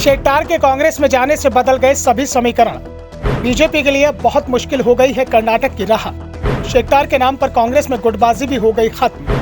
शेट्टार के कांग्रेस में जाने से बदल गए सभी समीकरण। बीजेपी के लिए बहुत मुश्किल हो गई है कर्नाटक की राह। शेट्टार के नाम पर कांग्रेस में गुटबाजी भी हो गई खत्म।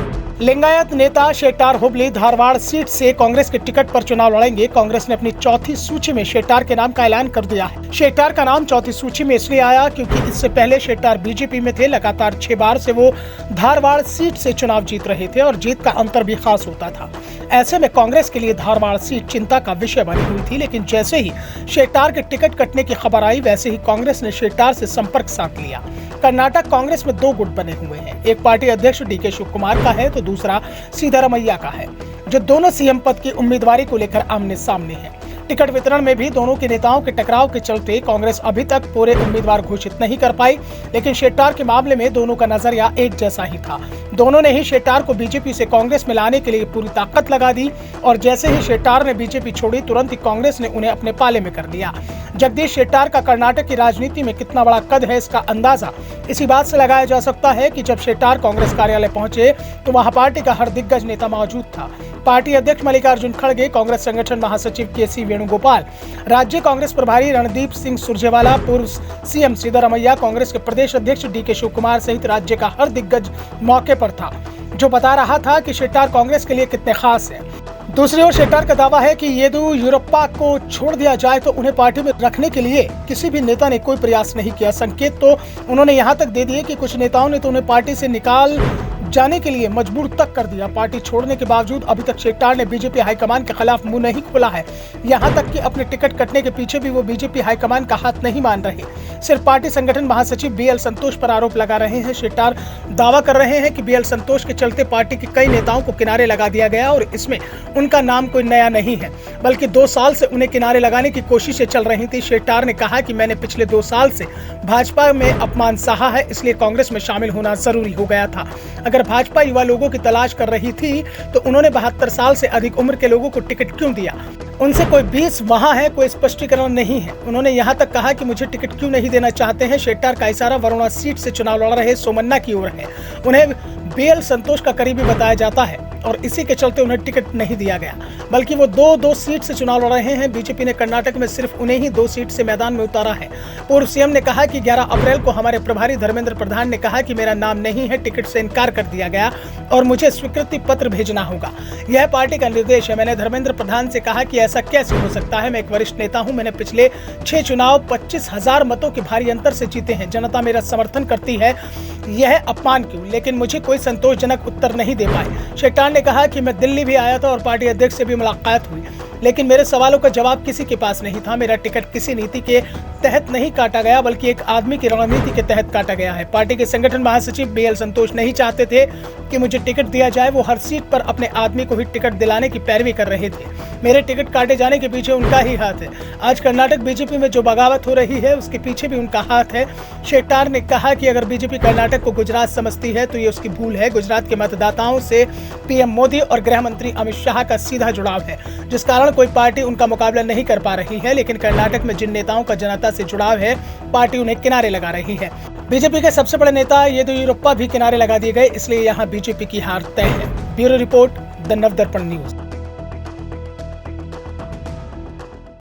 लिंगायत नेता शेट्टार हुबली धारवाड़ सीट से कांग्रेस के टिकट पर चुनाव लड़ेंगे। कांग्रेस ने अपनी चौथी सूची में शेट्टार के नाम का ऐलान कर दिया है। शेट्टार का नाम चौथी सूची में इसलिए आया क्योंकि इससे पहले शेट्टार बीजेपी में थे। लगातार 6 बार से वो धारवाड़ सीट से चुनाव जीत रहे थे और जीत का अंतर भी खास होता था। ऐसे में कांग्रेस के लिए धारवाड़ सीट चिंता का विषय बनी हुई थी, लेकिन जैसे ही शेट्टार के टिकट कटने की खबर आई वैसे ही कांग्रेस ने शेट्टार से संपर्क साध लिया। कर्नाटक कांग्रेस में 2 गुट बने हुए हैं। एक पार्टी अध्यक्ष डीके शिवकुमार का है तो दूसरा सिद्धरामैया का है, जो दोनों सीएम पद की उम्मीदवारी को लेकर आमने सामने हैं। टिकट वितरण में भी दोनों के नेताओं के टकराव के चलते कांग्रेस अभी तक पूरे उम्मीदवार घोषित नहीं कर पाई, लेकिन शेट्टार के मामले में दोनों का नजरिया एक जैसा ही था। दोनों ने ही शेट्टार को बीजेपी से कांग्रेस में लाने के लिए पूरी ताकत लगा दी और जैसे ही शेट्टार ने बीजेपी छोड़ी तुरंत ही कांग्रेस ने उन्हें अपने पाले में कर लिया। जगदीश शेट्टार का कर्नाटक की राजनीति में कितना बड़ा कद है इसका अंदाजा इसी बात से लगाया जा सकता है कि जब शेट्टार कांग्रेस कार्यालय पहुंचे तो वहां पार्टी का हर दिग्गज नेता मौजूद था। पार्टी अध्यक्ष मल्लिकार्जुन खड़गे, कांग्रेस संगठन महासचिव के.सी. वेणुगोपाल, राज्य कांग्रेस प्रभारी रणदीप सिंह सुरजेवाला, पूर्व सीएम सिद्धरामैया, कांग्रेस के प्रदेश अध्यक्ष डीके शिवकुमार सहित राज्य का हर दिग्गज मौके पर था, जो बता रहा था कि शेट्टार कांग्रेस के लिए कितने खास है। दूसरी ओर शेट्टार का दावा है कि येदियुरप्पा को छोड़ दिया जाए तो उन्हें पार्टी में रखने के लिए किसी भी नेता ने कोई प्रयास नहीं किया। संकेत तो उन्होंने यहाँ तक दे दिए कि कुछ नेताओं ने तो उन्हें पार्टी से निकाल जाने के लिए मजबूर तक कर दिया। पार्टी छोड़ने के बावजूद अभी तक शेट्टार ने बीजेपी हाईकमान के खिलाफ मुंह नहीं खोला है। यहाँ तक कि अपने टिकट कटने के पीछे भी वो बीजेपी हाईकमान का हाथ नहीं मान रहे, सिर्फ पार्टी संगठन महासचिव बीएल संतोष पर आरोप लगा रहे हैं। शेट्टार दावा कर रहे हैं कि बीएल संतोष के चलते पार्टी के कई नेताओं को किनारे लगा दिया गया और इसमें उनका नाम कोई नया नहीं है, बल्कि 2 साल से उन्हें किनारे लगाने की कोशिशें चल रही थी। शेट्टार ने कहा कि मैंने पिछले 2 साल से भाजपा में अपमान सहा है, इसलिए कांग्रेस में शामिल होना जरूरी हो गया था। अगर भाजपा युवा लोगों की तलाश कर रही थी तो उन्होंने 72 साल से अधिक उम्र के लोगों को टिकट क्यों दिया? उनसे कोई 20 वहां है, कोई स्पष्टीकरण नहीं है। उन्होंने यहाँ तक कहा कि मुझे टिकट क्यों नहीं देना चाहते हैं। शेट्टार का इशारा वरुणा सीट से चुनाव लड़ रहे सोमन्ना की ओर है। उन्हें बीएल संतोष का करीबी बताया जाता है और इसी के चलते उन्हें टिकट नहीं दिया गया, बल्कि वो 2 सीट से चुनाव लड़ रहे हैं। बीजेपी ने कर्नाटक में सिर्फ उन्हें ही 2 सीट से मैदान में उतारा है। पूर्व सीएम ने कहा कि 11 अप्रैल को हमारे प्रभारी धर्मेंद्र प्रधान ने कहा कि मेरा नाम नहीं है, टिकट से इनकार कर दिया गया और मुझे स्वीकृति पत्र भेजना होगा। यह पार्टी का निर्देश है। मैंने धर्मेंद्र प्रधान से कहा कि ऐसा कैसे हो सकता है, मैं एक वरिष्ठ नेता हूं, मैंने पिछले 6 चुनाव 25,000 मतों के भारी अंतर से जीते हैं, जनता मेरा समर्थन करती है, यह अपमान क्यों? लेकिन मुझे कोई संतोषजनक उत्तर नहीं दे पाए। शेट्टार ने कहा कि मैं दिल्ली भी आया था और पार्टी अध्यक्ष से भी मुलाकात हुई, लेकिन मेरे सवालों का जवाब किसी के पास नहीं था। मेरा टिकट किसी नीति के तहत नहीं काटा गया, बल्कि एक आदमी की रणनीति के तहत काटा गया है। पार्टी के संगठन महासचिव बीएल संतोष नहीं चाहते थे कि मुझे टिकट दिया जाए। वो हर सीट पर अपने आदमी को ही टिकट दिलाने की पैरवी कर रहे थे। मेरे टिकट काटे जाने के पीछे उनका ही हाथ है। आज कर्नाटक बीजेपी में जो बगावत हो रही है उसके पीछे भी उनका हाथ है। शेट्टार ने कहा कि अगर बीजेपी कर्नाटक को गुजरात समझती है तो ये उसकी भूल है। गुजरात के मतदाताओं से पीएम मोदी और गृह मंत्री अमित शाह का सीधा जुड़ाव है, जिस कारण कोई पार्टी उनका मुकाबला नहीं कर पा रही है। लेकिन कर्नाटक में जिन नेताओं का जनता से जुड़ाव है, पार्टी उन्हें किनारे लगा रही है। बीजेपी के सबसे बड़े नेता येदियुरप्पा भी किनारे लगा दिए गए, इसलिए यहाँ बीजेपी की हार तय है। Bureau report, the Navdarpan news.